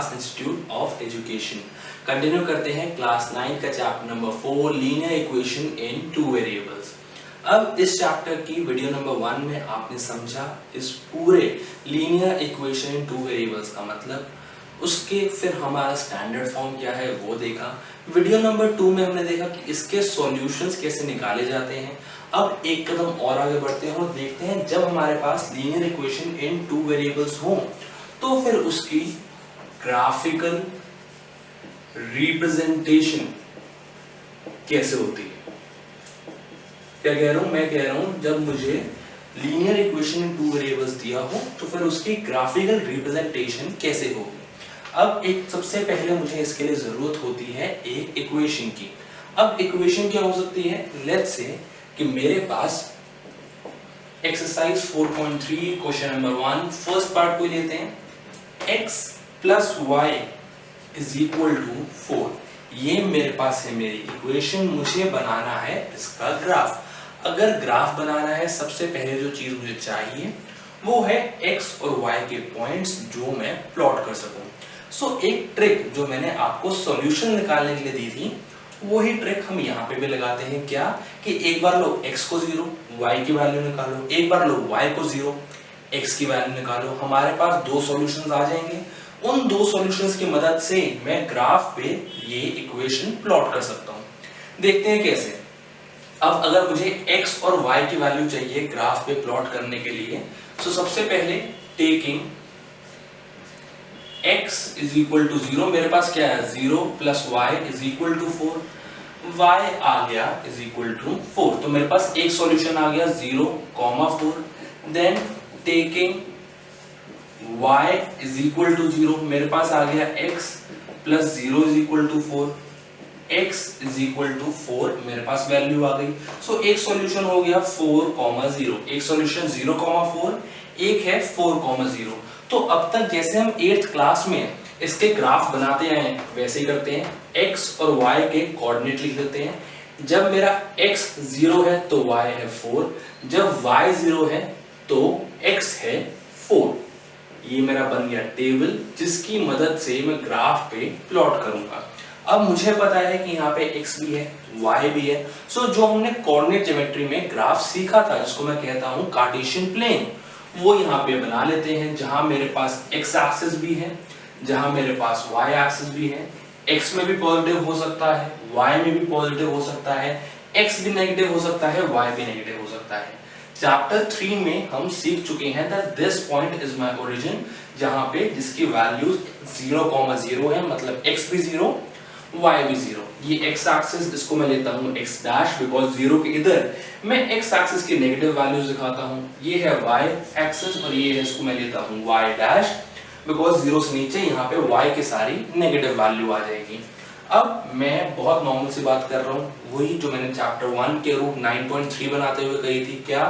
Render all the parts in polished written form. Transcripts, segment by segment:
Das institute of education. Continue करते हैं class 9 का chapter number 4 linear equation in two variables. अब इस चैप्टर की वीडियो नंबर 1 में आपने समझा इस पूरे linear equation in two variables का मतलब, उसके फिर हमारा स्टैंडर्ड फॉर्म क्या है वो देखा। वीडियो नंबर 2 में हमने देखा कि इसके सॉल्यूशंस कैसे निकाले जाते हैं। अब एक कदम और आगे बढ़ते हैं और देखते हैं जब हमारे पास linear equation in two variables हो तो फिर उसकी ग्राफिकल रिप्रेजेंटेशन कैसे होती है। क्या कह रहा हूं मैं? कह रहा हूं जब मुझे linear equation in two variables दिया हो तो फिर उसकी ग्राफिकल रिप्रेजेंटेशन कैसे होगी। अब एक सबसे पहले मुझे इसके लिए जरूरत होती है एक इक्वेशन की। अब इक्वेशन क्या हो सकती है? लेट्स से कि मेरे पास exercise 4.3 question number 1 first part को लेते हैं। x plus y is equal to 4, ये मेरे पास है मेरी इक्वेशन। मुझे बनाना है इसका ग्राफ। अगर ग्राफ बनाना है सबसे पहले जो चीज मुझे चाहिए वो है x और y के पॉइंट्स जो मैं प्लॉट कर सकूं। सो एक ट्रिक जो मैंने आपको सॉल्यूशन निकालने के लिए दी थी वही ट्रिक हम यहाँ पे भी लगाते हैं। क्या कि एक बार लो x को 0, y की वैल्यू निकालो, एक बार लो y को 0, x की वैल्यू निकालो। हमारे पास दो सॉल्यूशंस आ जाएंगे। उन दो सॉल्यूशंस की मदद से मैं ग्राफ पे ये इक्वेशन प्लॉट कर सकता हूँ। देखते हैं कैसे। अब अगर मुझे x और y की वैल्यू चाहिए ग्राफ पे प्लॉट करने के लिए, तो सबसे पहले taking x is equal to 0, मेरे पास क्या है 0 plus y is equal to 4, y आ गया इज इक्वल टू 4। तो मेरे पास एक सॉल्यूशन आ गया 0, 4। Then taking y is equal to 0, मेरे पास आ गया x plus 0 is equal to 4, x is equal to 4, मेरे पास वैल्यू आ गई। सो एक सॉल्यूशन हो गया 4, 0, एक सॉल्यूशन 0, 4, एक है 4, 0। तो अब तक जैसे हम 8th क्लास में इसके ग्राफ बनाते आए हैं वैसे ही करते हैं। x और y के कोऑर्डिनेट लिख देते हैं। जब मेरा x 0 है तो y है 4, जब y 0 है तो x है 4। ये मेरा बन गया टेबल जिसकी मदद से मैं ग्राफ पे प्लॉट करूंगा। अब मुझे पता है कि यहाँ पे x भी है y भी है। सो जो हमने कोऑर्डिनेट ज्योमेट्री में ग्राफ सीखा था जिसको मैं कहता हूँ कार्टेशियन प्लेन, वो यहाँ पे बना लेते हैं। जहां मेरे पास x एक्सिस भी है, जहां मेरे पास y एक्सिस भी है। x में भी पॉजिटिव हो सकता है, y में भी पॉजिटिव हो सकता है, x भी नेगेटिव हो सकता है, y भी नेगेटिव हो सकता है। चैप्टर 3 में हम सीख चुके हैं that this point is my origin, जहां पे जिसकी वैल्यूज 0, 0 है, मतलब x भी 0, y भी 0। ये x एक्सिस इसको मैं लेता हूँ x डैश, बिकॉज 0 के इधर मैं x एक्सिस की नेगेटिव वैल्यूज दिखाता हूँ। ये है y एक्सिस और ये है इसको मैं लेता हूँ y डैश, बिकॉज 0 से नीचे यहाँ पे y की सारी नेगेटिव वैल्यू आ जाएगी। अब मैं बहुत नॉर्मल सी बात कर रहा हूँ, वही जो मैंने चैप्टर 1 के रूट 9.3 बनाते हुए कही थी। क्या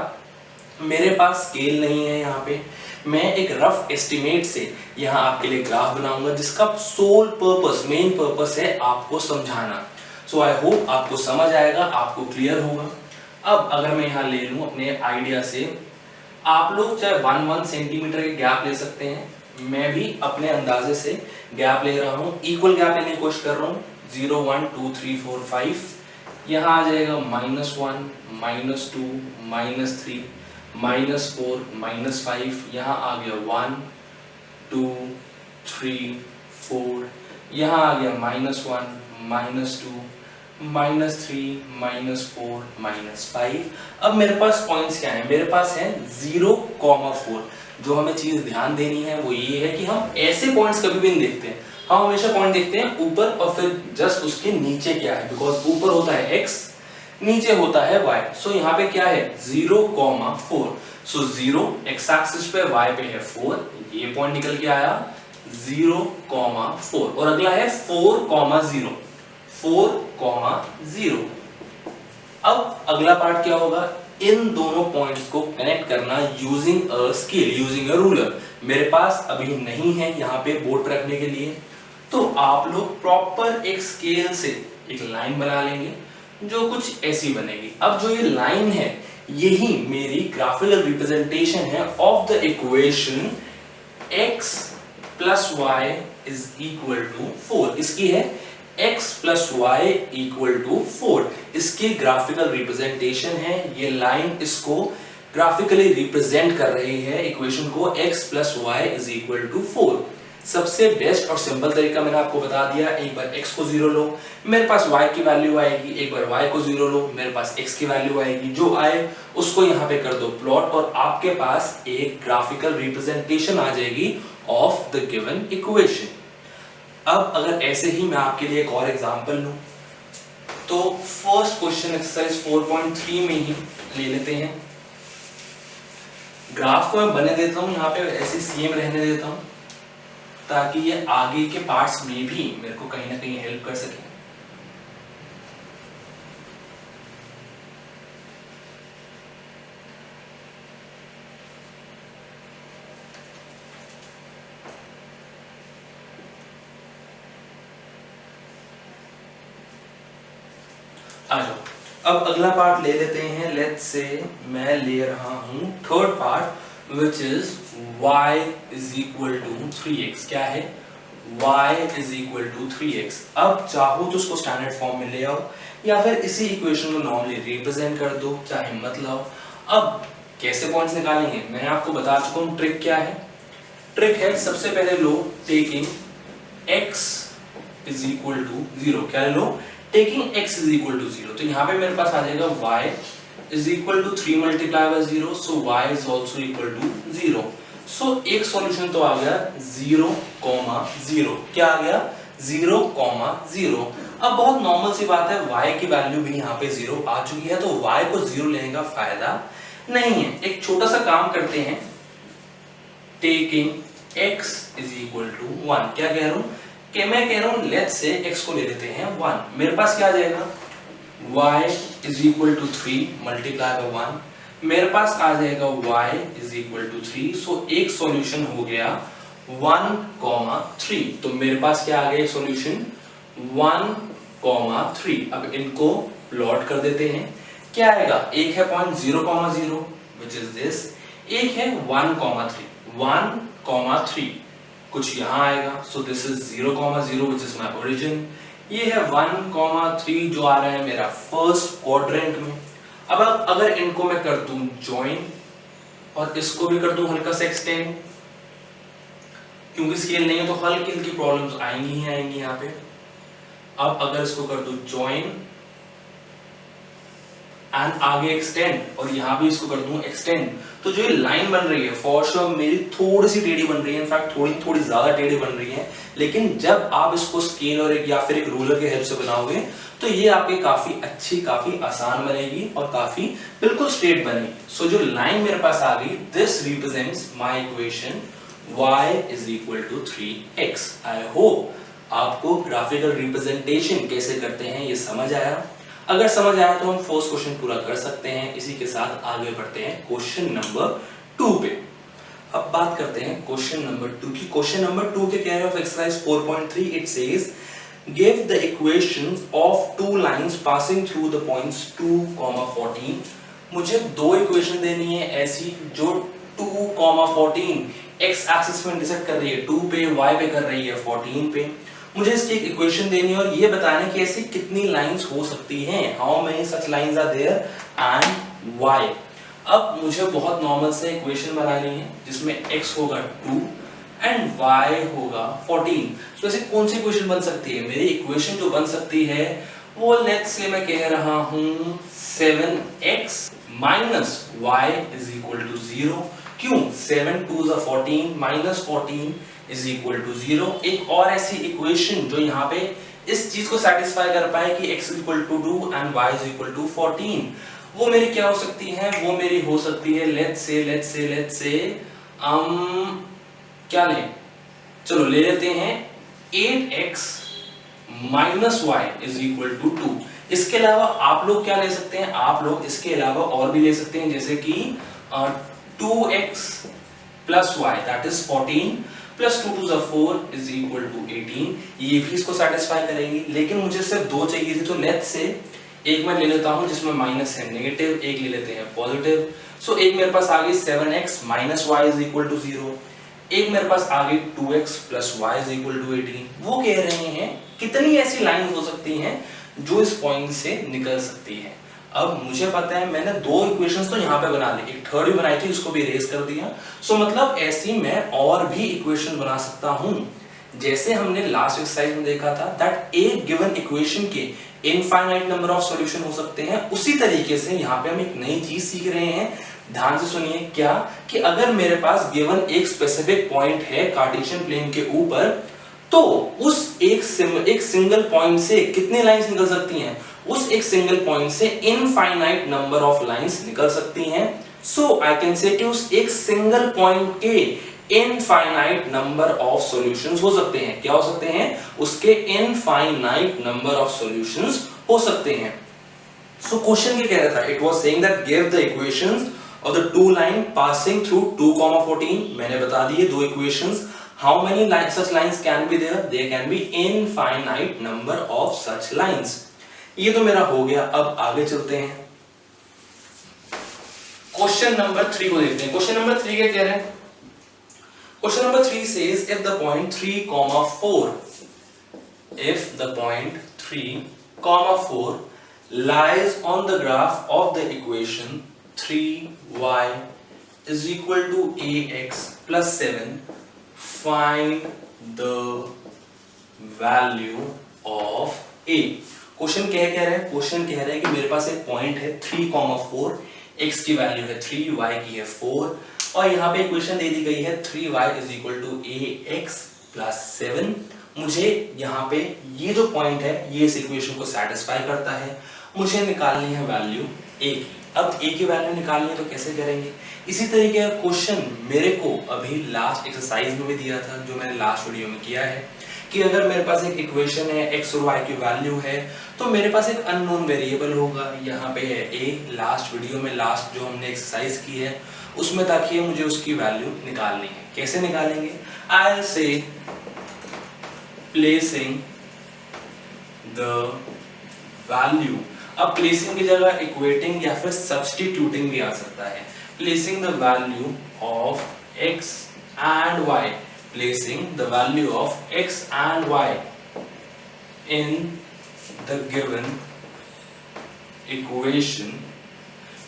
मेरे पास स्केल नहीं है यहाँ पे, मैं एक रफ एस्टिमेट से यहाँ आपके लिए ग्राफ बनाऊंगा जिसका सोल पर्पस, मेन पर्पस है आपको समझाना। सो आई होप आपको समझ आएगा, आपको क्लियर होगा। अब अगर मैं यहाँ ले लूँ अपने आइडिया से, आप लोग चाहे 1 सेंटीमीटर के गैप ले सकते हैं, मैं भी अपने अंदाजे से गैप ले रहा हूँ, इक्वल गैप लेने की कोशिश कर रहा हूँ। 0, 1, 2, 3, 4, 5, यहाँ आ जाएगा -1, -2, -3, -4, -5, यहाँ आ गया 1, 2, 3, 4, यहाँ आ गया -1, -2, -3, -4, -5। अब मेरे पास पॉइंट्स क्या हैं? मेरे पास है 0, 4। जो हमें चीज ध्यान देनी है वो ये है कि हम ऐसे पॉइंट्स कभी भी नहीं देखते हैं। हम हमेशा पॉइंट देखते हैं ऊपर और फिर जस्ट उसके नीचे क्या है, बिकॉज ऊपर होता है x, नीचे होता है y। सो यहाँ पे क्या है 0, 4। सो 0 x एक्सिस पे, y पे है 4, ये पॉइंट निकल के आया 0, 4। और अगला है 4, 0, 4, 0। अब अगला पार्ट क्या होगा? इन दोनों पॉइंट्स को कनेक्ट करना using a scale, using a ruler. मेरे पास अभी नहीं है यहाँ पे बोर्ड पे रखने के लिए, तो आप लोग प्रॉपर एक स्केल से एक लाइन बना लेंगे जो कुछ ऐसी बनेगी। अब जो ये लाइन है यही मेरी ग्राफिकल रिप्रेजेंटेशन है of the equation x plus y is equal to 4। इसकी है x plus y equal to 4। इसकी ग्राफिकल रिप्रेजेंटेशन है, ये लाइन इसको ग्राफिकली रिप्रेजेंट कर रही है इक्वेशन को, x plus y is equal to 4। सबसे बेस्ट और सिंपल तरीका मैंने आपको बता दिया, एक बार x को 0 लो, मेरे पास y की वैल्यू आएगी, एक बार y को 0 लो, मेरे पास x की वैल्यू आएगी, जो आए उसको यहाँ पे कर दो प्लॉट और आपके पास एक ग्राफिकल रिप्रेजेंटेशन आ जाएगी ऑफ द गिवन इक्वेशन। अब अगर ऐसे ही मैं आपके लिए एक और एग्जांपल लूं, तो फर्स्ट क्वेश्चन एक्सरसाइज 4.3 में ही ले लेते हैं। ग्राफ को मैं बने देता हूं, यहाँ पे ऐसे सेम रहने देता हूं ताकि ये आगे के पार्ट्स में भी मेरे को कहीं ना कहीं हेल्प कर सके। आ जाओ, अब अगला पार्ट ले लेते हैं। लेट्स से मैं ले रहा हूं third part which is y is equal to 3x। क्या है? y is equal to 3x। अब चाहो तो उसको स्टैंडर्ड फॉर्म में ले आओ या फिर इसी इक्वेशन को नॉर्मली रिप्रेजेंट कर दो, चाहे मत लाओ। अब कैसे पॉइंट्स निकालेंगे मैं आपको बता चुका हूं। ट्रिक क्या है? ट्रिक है सबसे पहले लो taking x is equal to 0। क्या लो? Taking x is equal to 0। तो यहाँ पे मेरे पास आ जाएगा y is equal to 3 multiply by 0, so y is also equal to 0। So एक सॉल्यूशन तो आ गया 0, 0। क्या आ गया? 0, 0। अब बहुत नॉर्मल सी बात है, y की वैल्यू भी यहाँ पे 0 आ चुकी है, तो y को 0 लेने का फायदा नहीं है। एक छोटा सा काम करते हैं, taking x is equal to 1। क्या कह रहा हूं कि मैं कह रहा हूं लेट्स से x को ले लेते हैं 1। मेरे पास क्या आ जाएगा? y is equal to 3 multiply by 1। मेरे पास आ जाएगा y is equal to 3। So एक सॉल्यूशन हो गया 1, 3। तो मेरे पास क्या आ गया सॉल्यूशन? 1, 3। अब इनको प्लॉट कर देते हैं। क्या आएगा? एक है पॉइंट 0, 0 व्हिच इज दिस, एक है 1, 3। 1, 3 कुछ यहाँ आएगा, so this is 0, 0 which is my origin. ये है 1, 3 जो आ रहा है मेरा फर्स्ट क्वाड्रेंट में। अब अगर इनको मैं कर दूं ज्वाइन और इसको भी कर दूं हल्का सा एक्सटेंड, क्योंकि स्केल नहीं है तो हल्की हल्की प्रॉब्लम्स आएंगी ही आएंगी यहाँ पे। अब अगर इसको कर दूं ज्वाइन एंड आगे एक्सटेंड और यहाँ भी इसको कर दूं एक्सटेंड, तो जो ये लाइन बन रही है फॉर श्योर मेरी थोड़ी सी टेढ़ी बन रही है, इनफैक्ट थोड़ी ज्यादा टेढ़ी बन रही है, लेकिन जब आप इसको स्केल और या फिर एक रूलर के हेल्प से बनाओगे तो ये आपके काफी अच्छी, काफी आसान बनेगी और काफी बिल्कुल स्ट्रेट बनेगी। सो जो लाइन मेरे पास आ गई, this represents my equation y is equal to 3x। I hope आपको ग्राफिकल रिप्रेजेंटेशन कैसे करते हैं ये समझ आया। अगर समझ आया तो हम फर्स्ट क्वेश्चन पूरा कर सकते हैं। इसी के साथ आगे बढ़ते हैं क्वेश्चन नंबर 2 पे। अब बात करते हैं क्वेश्चन नंबर 2 की। क्वेश्चन नंबर 2 के क्या है of exercise 4.3, it says give the equations of two lines passing through the points 2, 14। मुझे दो इक्वेशन देनी है ऐसी जो 2, 14 x एक्सिस में इंटरसेक्ट कर रही है, 2 पे, y पे कर रही है 14 पे। मुझे इसकी एक इक्वेशन देनी है और ये बताना कि ऐसी कितनी लाइंस हो सकती हैं, how many such lines are there and why. अब मुझे बहुत नॉर्मल से इक्वेशन बनानी है जिसमें x होगा 2 एंड y होगा 14। तो ऐसे कौन सी इक्वेशन बन सकती है? मेरी इक्वेशन जो बन सकती है वो लेट्स से मैं कह रहा हूं 7x minus y is equal to 0। क्यों? 7 2s are 14 minus 14 is equal to 0। एक और ऐसी इक्वेशन जो यहाँ पे इस चीज को सेटिस्फाई कर पाए कि x is equal to 2 and y is equal to 14, वो मेरी क्या हो सकती है? वो मेरी हो सकती है लेट्स से क्या लें? चलो ले लेते हैं 8x minus y is equal to 2। इसके अलावा आप लोग क्या ले सकते हैं? आप लोग इसके अलावा और भी ले सकते हैं, जैसे कि 2x plus y that is 14 plus 2 2 4 is equal to 18। ये भी इसको सेटिस्फाई करेंगी, लेकिन मुझे सिर्फ दो चाहिए थी। तो लेट्स से एक मैं ले लेता हूं जिसमें माइनस है नेगेटिव, एक ले लेते हैं पॉजिटिव। सो एक मेरे पास आ गई 7x minus y is equal to 0, एक मेरे पास आ गई 2x plus y is equal to 18। वो कह रहे हैं कितनी ऐसी लाइन हो सकती हैं जो इस पॉइंट से निकल सकती है। अब मुझे पता है मैंने दो इक्वेशंस तो यहाँ पे बना ली, एक थर्ड भी बनाई थी, उसको भी इरेज कर दिया। सो मतलब ऐसी मैं और भी इक्वेशन बना सकता हूं। जैसे हमने लास्ट एक्सरसाइज में देखा था दैट एक गिवन इक्वेशन के इनफाइनाइट नंबर ऑफ सॉल्यूशन हो सकते हैं, उसी तरीके से यहाँ पे हम एक नई चीज सीख रहे हैं। ध्यान से सुनिए, क्या कि अगर मेरे पास गिवन एक स्पेसिफिक पॉइंट है कार्टेशियन प्लेन के ऊपर, तो उस एक सिंगल पॉइंट से कितनी लाइंस निकल सकती हैं? उस एक सिंगल पॉइंट से इनफाइनाइट नंबर ऑफ लाइंस निकल सकती हैं। सो आई कैन से कि उस एक सिंगल पॉइंट के इनफाइनाइट नंबर ऑफ सॉल्यूशंस हो सकते हैं। क्या हो सकते हैं? उसके इनफाइनाइट नंबर ऑफ सॉल्यूशंस हो सकते हैं। सो क्वेश्चन क्या कह रहा था? It was saying that give the equations of the two line passing through 2,14। मैंने बता दिए दो equations. How many such lines can be there? There can be infinite number of such lines. ये तो मेरा हो गया। अब आगे चलते हैं, क्वेश्चन नंबर 3 को देखते हैं। क्वेश्चन नंबर 3 क्या कह रहे हैं? Question number 3 says if the point 3,4 if the point 3,4 lies on the graph of the equation 3y is equal to ax plus 7, find the value of a। Question क्या कह रहा है? क्वेश्चन कह रहा है कि मेरे पास एक पॉइंट है 3,4, x की वैल्यू है 3, y की है 4, और यहाँ पे इक्वेशन दे दी गई है 3y is equal to ax plus 7। मुझे यहाँ पे ये जो पॉइंट है ये इस इक्वेशन को सेटिस्फाई करता है। मुझे निकालनी है वैल्यू a की। अब a की वैल्यू निकालनी है तो कैसे करेंगे? इसी तरीके का क्वेश्चन मेरे को अभी लास्ट एक्सरसाइज में भी दिया था, जो मैंने लास्ट वीडियो में किया है, कि अगर मेरे पास एक इक्वेशन है x और y की वैल्यू है तो मेरे पास एक अननोन वेरिएबल होगा। यहाँ पे है a। लास्ट वीडियो में लास्ट जो हमने एक्सरसाइज की है उसमें ताकि मुझे उसकी वैल्यू निकालनी है। कैसे निकालेंगे? I will say placing the value. अब प्लेसिंग की जगह इक्वेटिंग या फिर सब्स्टिट्यूटिंग भी आ सकता है। Placing the value of x and y, placing the value of x and y in the given equation,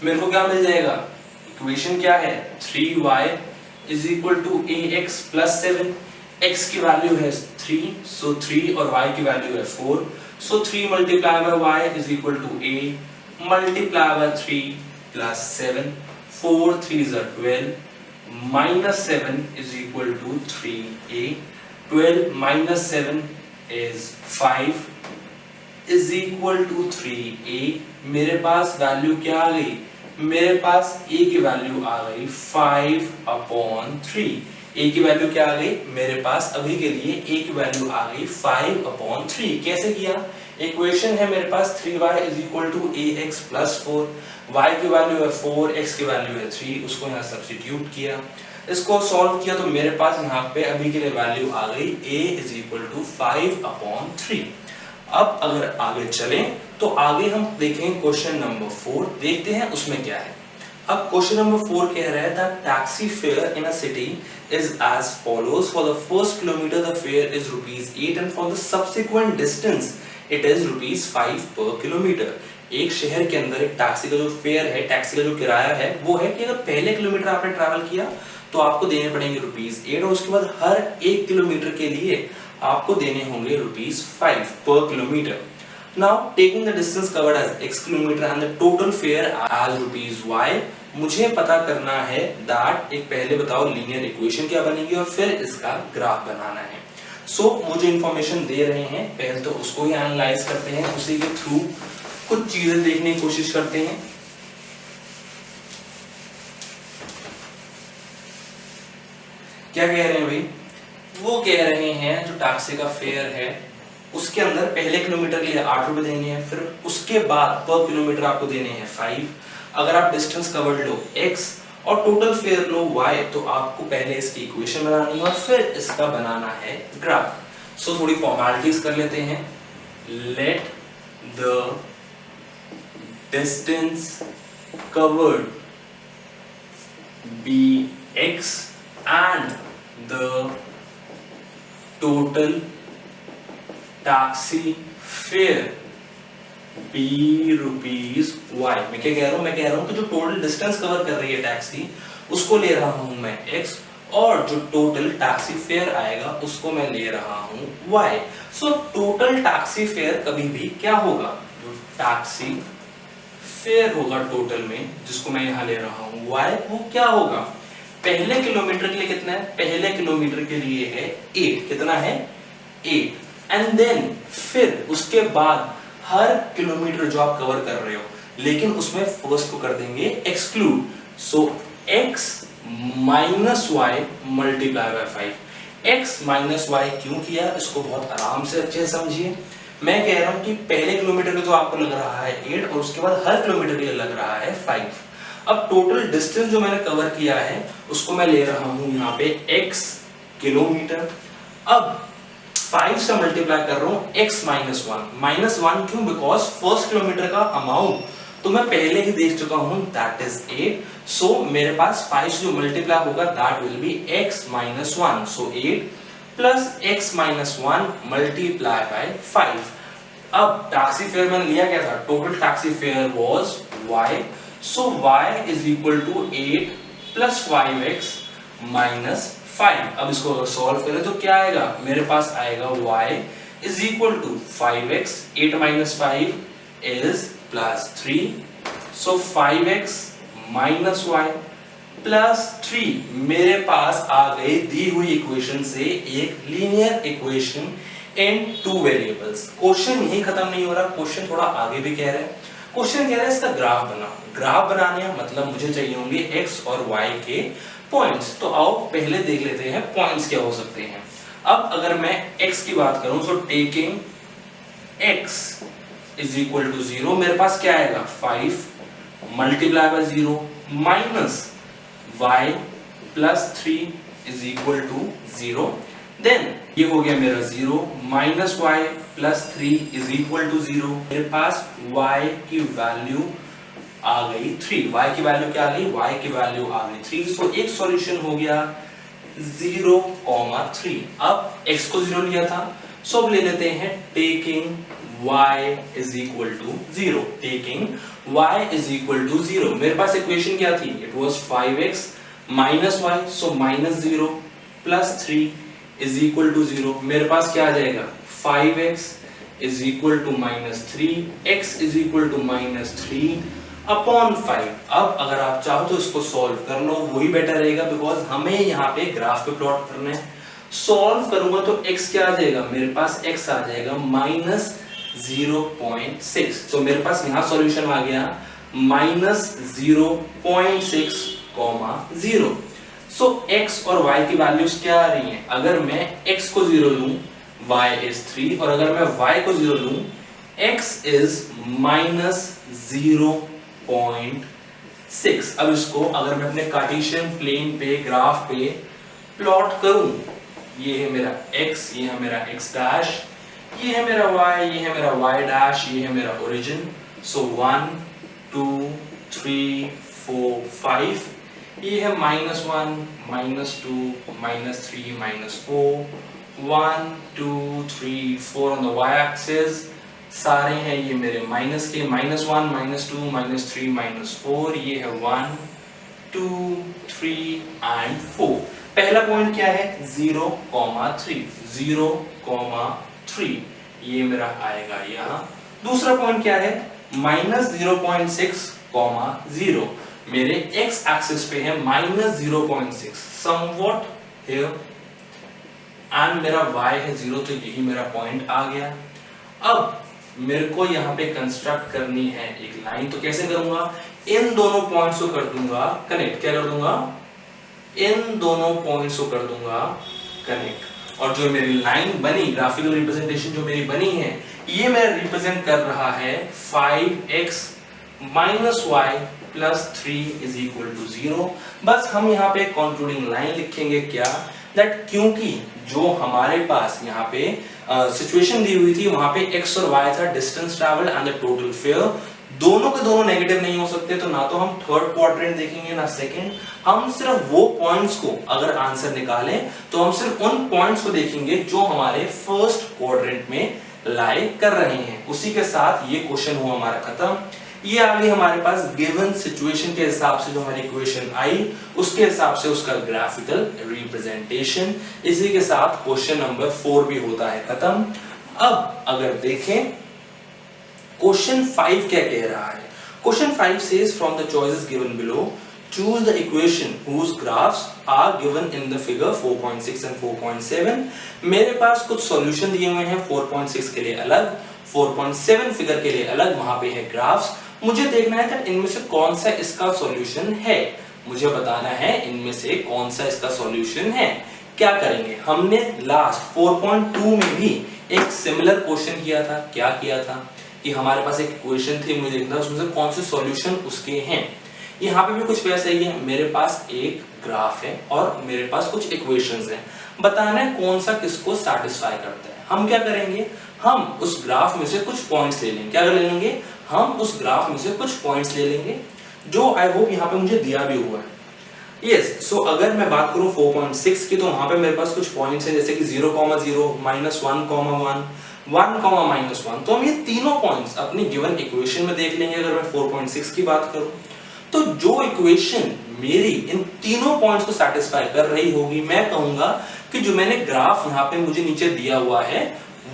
मेरे को क्या मिल जाएगा? इक्वेशन क्या है? 3y is equal to ax plus 7। x की वैल्यू है 3, so 3 और y की वैल्यू है 4, so 3 multiplied by y is equal to a multiplied by 3 plus 7, 4 3s are 12, minus 7 is equal to 3a, 12 minus 7 is 5 is equal to 3a। मेरे पास value क्या आ गई? मेरे पास a की वैल्यू आ गई 5/3। a की वैल्यू क्या आ गई? मेरे पास अभी के लिए a की वैल्यू आ गई 5/3। कैसे किया? इक्वेशन है मेरे पास 3y is equal to ax plus 4, y की वैल्यू है 4, x की वैल्यू है 3, उसको यहाँ सब्स्टिट्यूट किया, इसको सॉल्व किया तो मेरे पास यहाँ पे अभी के लिए वैल्यू आ गई a is equal to 5/3। अब अगर आगे चलें तो आगे हम देखेंगे क्वेश्चन नंबर 4, देखते हैं उसमें क्या है। अब क्वेश्चन नंबर 4 कह रहा है that taxi fair in a city is as follows। for the first kilometer the fare is ₹8 and for the subsequent distance it is ₹5 per kilometer। एक शहर के अंदर एक टैक्सी का जो फेयर है, टैक्सी का जो किराया है, वो है कि अगर पहले किलोमीटर आपने ट्रैवल किया तो आपको देने पड़ेंगे ₹8 और उसके बाद हर 1 किलोमीटर के लिए आपको देने होंगे ₹5 per kilometer। Now taking the distance covered as x kilometer and the total fare as ₹y, मुझे पता करना है दैट एक पहले बताओ लीनियर इक्वेशन क्या बनेगी और फिर इसका ग्राफ बनाना है। सो मुझे इंफॉर्मेशन दे रहे हैं, पहले तो उसको ही एनालाइज करते हैं, उसी के थ्रू कुछ चीजें देखने की कोशिश करते हैं। क्या कह रहे हैं भाई? वो कह रहे हैं जो टैक्सी का फेयर है उसके अंदर पहले किलोमीटर के लिए 8 रुपए देने हैं, फिर उसके बाद पर किलोमीटर आपको देने हैं 5। अगर आप डिस्टेंस कवर्ड लो x और टोटल फेयर लो y, तो आपको पहले इसकी इक्वेशन बनानी है और फिर इसका बनाना है ग्राफ। सो थोड़ी फॉर्मेलिटीज कर लेते हैं। Let the distance covered be x and the total taxi fare be rupees y. मैं क्या कह रहा हूं कि जो टोटल डिस्टेंस कवर कर रही है टैक्सी उसको ले रहा हूं मैं x, और जो टोटल टैक्सी फेयर आएगा उसको मैं ले रहा हूं y। So total taxi fair कभी भी क्या होगा, जो टैक्सी फेयर होगा टोटल में जिसको मैं यहां ले रहा हूं y, वो क्या होगा, पहले किलोमीटर के लिए कितना है, पहले किलोमीटर के लिए है 8, कितना है 8, एंड देन फिर उसके बाद हर किलोमीटर जो आप कवर कर रहे हो, लेकिन उसमें फर्स्ट को कर देंगे exclude, so x minus y multiply by 5। x minus y क्यों किया, इसको बहुत आराम से अच्छे से समझिए। मैं कह रहा हूं कि पहले किलोमीटर के तो आपको लग रहा है 8 और उसके बाद हर किलोमीटर के लिए लग रहा है 5। अब टोटल डिस्टेंस जो मैंने कवर किया है उसको मैं ले रहा हूं यहाँ पे x किलोमीटर। अब 5 से मल्टीप्लाई कर रहा हूं x माइनस 1 क्यों, बिकॉज फर्स्ट किलोमीटर का अमाउंट तो मैं पहले ही देख चुका हूं, दैट इज 8। सो मेरे पास 5 जो मल्टीप्लाई होगा that will be x minus 1, so 8 plus x minus 1 multiply by 5। अब टैक्सी फेयर मैंने लिया क्या था, total taxi fare was y, so y is equal to 8 plus 5x minus 5। अब इसको अगर सॉल्व करें तो क्या आएगा, मेरे पास आएगा y is equal to 5x, 8 minus 5 is plus 3, so 5x minus y plus 3। मेरे पास आ गई दी हुई इक्वेशन से एक लीनियर इक्वेशन इन 2 वेरिएबल्स। क्वेश्चन यही खत्म नहीं हो रहा, क्वेश्चन थोड़ा आगे भी कह रहा है। क्वेश्चन कह रहा है इसका ग्राफ बनाओ। ग्राफ बनाने का मतलब मुझे चाहिए होंगे x और y के पॉइंट्स। तो आओ पहले देख लेते हैं पॉइंट्स क्या हो सकते हैं। अब अगर मैं x की बात करूं, so taking x is equal to 0, मेरे पास क्या आएगा 5 multiply by 0 minus y plus 3 is equal to 0। Then ये हो गया मेरा 0 minus y plus 3 is equal to 0। मेरे पास y की वैल्यू आ गई 3। y की वैल्यू क्या आ गई, y की वैल्यू आ गई 3। सो एक सॉल्यूशन हो गया 0,3। अब x को 0 लिया था, सो अब ले लेते हैं taking y is equal to 0। Taking y is equal to 0, मेरे पास इक्वेशन क्या थी, it was 5x minus y, so minus 0 plus 3 is equal to 0। मेरे पास क्या आ जाएगा 5x is equal to minus 3, x is equal to minus 3 upon 5। अब अगर आप चाहो तो इसको सॉल्व कर लो, वही बेटर रहेगा बिकॉज हमें यहाँ पे ग्राफ पे प्लॉट करना है। सॉल्व करूंगा तो x क्या आ जाएगा, मेरे पास x आ जाएगा माइनस 0.6। तो मेरे पास यहां सॉल्यूशन आ गया माइनस 0.6, 0। सो x और y की वैल्यूज क्या आ रही हैं, अगर मैं x को 0 लूं y इज 3, और अगर मैं y को 0 लूं x इज माइनस 0.6। अब इसको अगर मैं अपने कार्टेशियन प्लेन पे ग्राफ पे प्लॉट करूं, ये है मेरा x, ये है मेरा x डैश, ये है मेरा y, ये है मेरा y डैश, ये है मेरा ओरिजिन। सो 1 2 3 4 5, ये है minus 1 minus 2 minus 3 minus 4, 1 2 3 4 on the y axis. सारे हैं ये मेरे माइनस के, माइनस 1 माइनस 2 माइनस 3 माइनस 4, ये है 1 2 3 एंड 4। पहला पॉइंट क्या है 0,3, 0,3, ये मेरा आएगा यहाँ। दूसरा पॉइंट क्या है माइनस 0.6, 0, मेरे x एक्सिस पे है माइनस 0.6 समवॉट हियर, एंड मेरा y है 0, तो यही मेरा पॉइंट आ गया। अब मेरे को यहाँ पे कंस्ट्रक्ट करनी है एक लाइन, तो कैसे करूंगा, इन दोनों पॉइंट्स को कर दूंगा कनेक्ट। क्या कर दूंगा, इन दोनों पॉइंट्स को कर दूंगा कनेक्ट, और जो मेरी लाइन बनी, ग्राफिकल रिप्रेजेंटेशन जो मेरी बनी है, ये मेरा रिप्रेजेंट कर रहा है 5x minus y plus 3 is equal to 0। बस हम यहाँ पे कंक्लूडिंग लाइन लिखेंगे क्या, दैट क्योंकि जो हमारे पास यहाँ पे सिचुएशन दी हुई थी, वहां पे x और y था, distance travel and the total fair, दोनों के दोनों नेगेटिव नहीं हो सकते, तो ना तो हम थर्ड क्वाड्रेंट देखेंगे ना सेकंड, हम सिर्फ वो पॉइंट्स को अगर आंसर निकालें तो हम सिर्फ उन पॉइंट्स को देखेंगे जो हमारे फर्स्ट क्वाड्रेंट में लाई कर रहे हैं। उसी के साथ ये क्वेश्चन हुआ हमारा खत्म। ये आ गई हमारे पास गिवन सिचुएशन के हिसाब से जो हमारी इक्वेशन आई, उसके हिसाब से उसका ग्राफिकल रिप्रेजेंटेशन। इसी के साथ क्वेश्चन नंबर 4 भी होता है खत्म। अब अगर देखें क्वेश्चन 5 क्या कह रहा है। Question 5 says from the choices given below choose the equation whose graphs are given in the figure 4.6 and 4.7। मेरे पास कुछ सॉल्यूशन दिए हुए हैं 4.6 के लिए अलग, 4.7 फिगर के लिए अलग, वहां पे है ग्राफ्स। मुझे देखना है कि इनमें से कौन सा इसका सॉल्यूशन है, मुझे बताना है इनमें से कौन सा इसका सॉल्यूशन है। क्या करेंगे, हमने लास्ट 4.2 में भी एक सिमिलर क्वेश्चन किया था। क्या किया था कि हमारे पास एक इक्वेशन थी, मुझे देखना उसमें से कौन से सॉल्यूशन उसके हैं। यहाँ पे भी कुछ वैसा ही है, मेरे पास एक ग्राफ है और मेरे पास कुछ इक्वेशंस हैं, बताना है कौन सा किसको सैटिस्फाई करता है। हम क्या करेंगे, हम उस ग्राफ में से कुछ पॉइंट्स ले लेंगे। क्या ले लेंगे, हम उस ग्राफ में से कुछ पॉइंट्स ले लेंगे जो आई होप यहाँ पे मुझे दिया भी हुआ है। यस, सो अगर मैं बात करूं 4.6 की, तो वहां पे मेरे पास कुछ पॉइंट्स हैं जैसे कि 0,0, -1,1, 1,-1। तो हम ये तीनों पॉइंट्स अपनी गिवन इक्वेशन में देख लेंगे। अगर मैं 4.6 की बात करूं तो जो इक्वेशन मेरी इन तीनों पॉइंट्स को सैटिस्फाई कर रही होगी, मैं कहूंगा कि जो मैंने ग्राफ यहाँ पे मुझे नीचे दिया हुआ है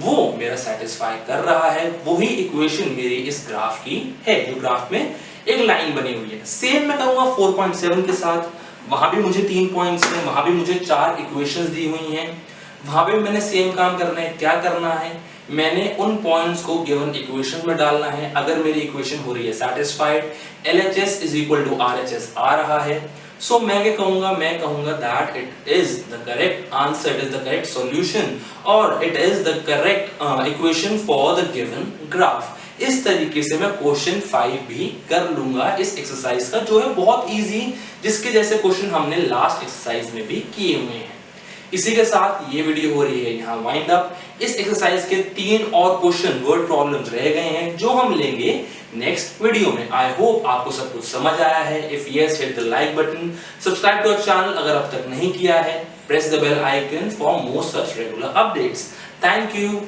वो मेरा सैटिस्फाई कर रहा है, वही इक्वेशन मेरी इस ग्राफ की है जो ग्राफ में एक लाइन बनी हुई है। सेम मैं करूंगा 4.7 के साथ, वहां भी मुझे 3 पॉइंट्स हैं, वहां भी मुझे 4 इक्वेशंस दी हुई हैं, वहां पे मैंने सेम काम करना है। क्या करना है, मैंने उन पॉइंट्स को गिवन इक्वेशन में डालना है। अगर मेरी इक्वेशन हो रही है satisfied, LHS is equal to RHS आ रहा है, सो मैं क्या कहूंगा, मैं कहूंगा that it is the correct answer, it is the correct solution और it is the correct equation for the given graph. इस तरीके से मैं क्वेश्चन 5 भी कर लूंगा इस एक्सरसाइज का, जो है बहुत इजी, जिसके जैसे क्वेश्चन हमने लास्ट एक्सरसाइज में भी किए हुए हैं। इसी के साथ ये वीडियो हो रही है यहाँ वाइंड अप। इस एक्सरसाइज के 3 और क्वेश्चन वर्ड प्रॉब्लम्स रह गए हैं जो हम लेंगे नेक्स्ट वीडियो में। आई होप आपको सब कुछ समझ आया है। If yes, hit the like button, subscribe to our channel अगर अब तक नहीं किया है, press the bell icon for more such regular updates. Thank you.